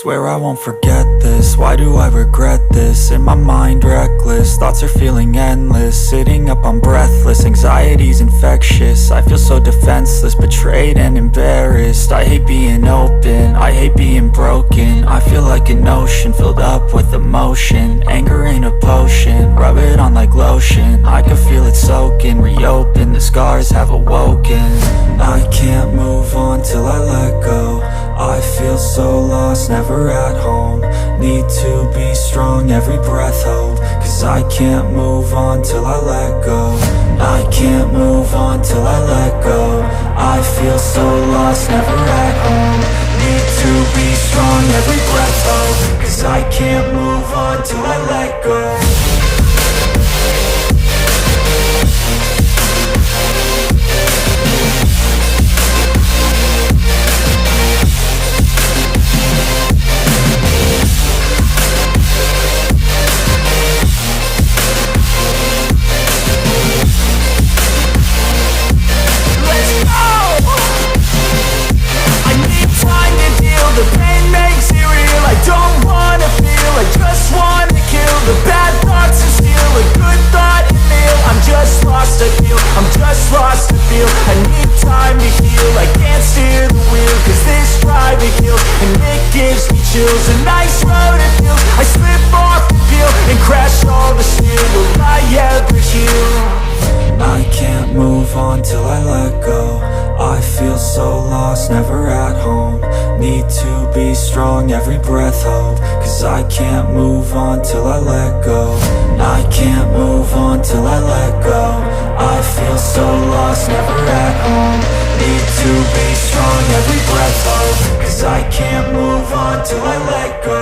Swear I won't forget this, why do I regret this? In my mind reckless, thoughts are feeling endless. Sitting up I'm breathless, anxiety's infectious. I feel so defenseless, betrayed and embarrassed. I hate being open, I hate being broken. I feel like an ocean filled up with emotion. Anger ain't a potion, rub it on like lotion. I can feel it soaking, reopen, the scars have awoken. I can't move on till I let go. I feel so lost, never at home. Need to be strong, every breath hope. Cause I can't move on till I let go. I can't move on till I let go. I feel so lost, never at home. Need to be strong, every breath hope. Cause I can't move on till I let go. The pain makes it real, I don't wanna feel, I just wanna kill the bad thoughts and steal a good thought and feel. I'm just lost, I feel, I'm just lost, I feel. I need time to heal, I can't steer the wheel. Cause this drive it kills, and it gives me chills. A nice road it feels, I slip off the peel and crash all the steel. Will I ever heal? I can't move on till I let go. I feel so lost, never at home. Need to be strong, every breath hope. Cause I can't move on till I let go. I can't move on till I let go. I feel so lost, never at home. Need to be strong, every breath hope. Cause I can't move on till I let go.